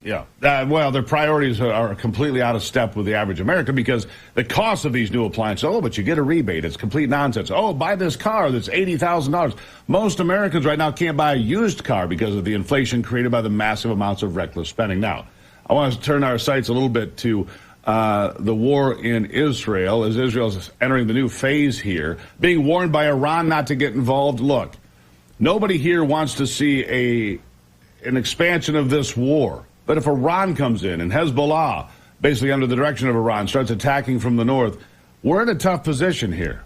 Yeah. Well, their priorities are completely out of step with the average American because the cost of these new appliances, oh, but you get a rebate. It's complete nonsense. Oh, buy this car that's $80,000. Most Americans right now can't buy a used car because of the inflation created by the massive amounts of reckless spending. Now, I want to turn our sights a little bit to the war in Israel, as Israel is entering the new phase here, being warned by Iran not to get involved. Look, nobody here wants to see an expansion of this war. But if Iran comes in and Hezbollah, basically under the direction of Iran, starts attacking from the north, we're in a tough position here.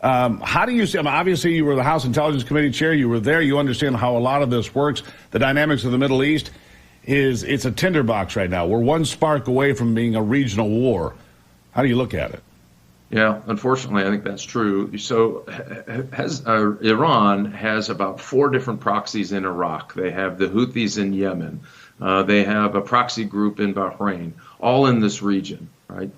How do you see? I mean, obviously, you were the House Intelligence Committee chair. You were there. You understand how a lot of this works. The dynamics of the Middle East it's a tinderbox right now. We're one spark away from being a regional war. How do you look at it? Yeah, unfortunately, I think that's true. So Iran has about 4 different proxies in Iraq. They have the Houthis in Yemen. They have a proxy group in Bahrain, all in this region, right?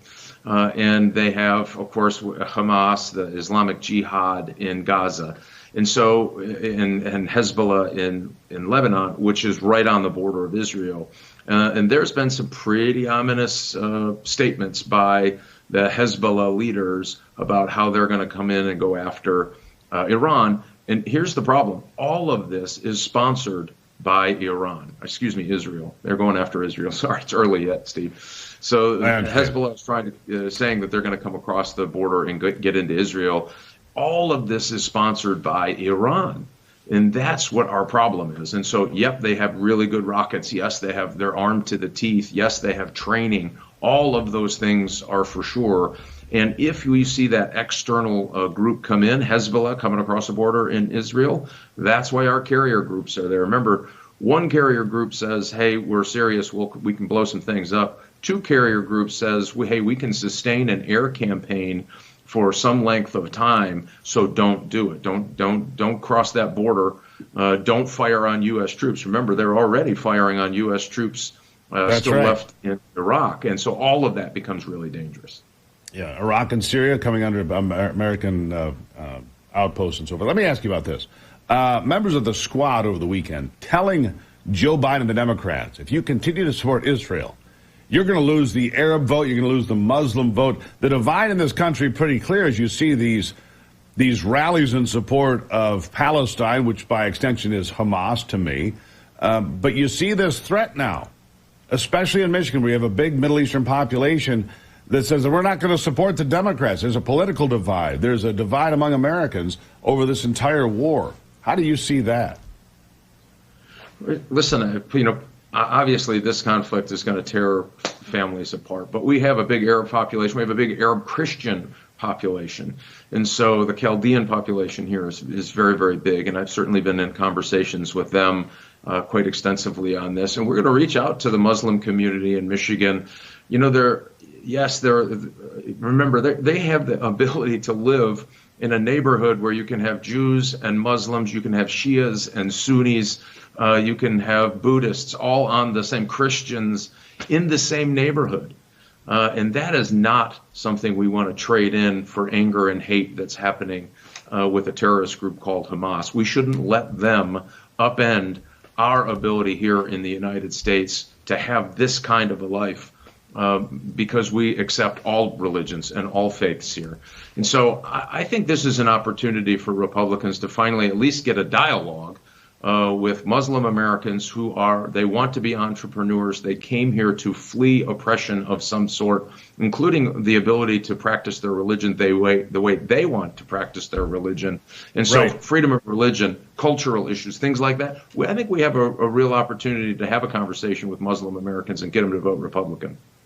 And they have, of course, Hamas, the Islamic Jihad in Gaza. And so, and Hezbollah in Lebanon, which is right on the border of Israel. And there's been some pretty ominous statements by the Hezbollah leaders about how they're going to come in and go after Iran. And here's the problem. All of this is sponsored by Israel. They're going after Israel. Sorry, it's early yet, Steve. So Hezbollah is saying that they're going to come across the border and get into Israel. All of this is sponsored by Iran. And that's what our problem is. And so, yep, they have really good rockets. Yes, they're armed to the teeth. Yes, they have training. All of those things are for sure. And if we see that external group come in, Hezbollah coming across the border in Israel, that's why our carrier groups are there. Remember, one carrier group says, hey, we're serious, we can blow some things up. 2 carrier groups says, hey, we can sustain an air campaign for some length of time, so don't do it. Don't cross that border. Don't fire on U.S. troops. Remember, they're already firing on U.S. troops left in Iraq. And so all of that becomes really dangerous. Yeah, Iraq and Syria coming under American outposts and so forth. Let me ask you about this. Members of the squad over the weekend telling Joe Biden and the Democrats, if you continue to support Israel, you're going to lose the Arab vote, you're going to lose the Muslim vote. The divide in this country pretty clear as you see these rallies in support of Palestine, which by extension is Hamas to me. But you see this threat now, especially in Michigan, where you have a big Middle Eastern population that says that we're not going to support the Democrats. There's a political divide. There's a divide among Americans over this entire war. How do you see that? Listen, obviously this conflict is going to tear families apart, but we have a big Arab population. We have a big Arab Christian population. And so the Chaldean population here is very, very big. And I've certainly been in conversations with them quite extensively on this. And we're going to reach out to the Muslim community in Michigan. Remember, they have the ability to live in a neighborhood where you can have Jews and Muslims, you can have Shias and Sunnis, you can have Buddhists, all on the same Christians in the same neighborhood. And that is not something we want to trade in for anger and hate that's happening with a terrorist group called Hamas. We shouldn't let them upend our ability here in the United States to have this kind of a life. Because we accept all religions and all faiths here. And so I think this is an opportunity for Republicans to finally at least get a dialogue with Muslim Americans they want to be entrepreneurs. They came here to flee oppression of some sort, including the ability to practice their religion the way they want to practice their religion. And so freedom of religion, cultural issues, things like that. I think we have a real opportunity to have a conversation with Muslim Americans and get them to vote Republican.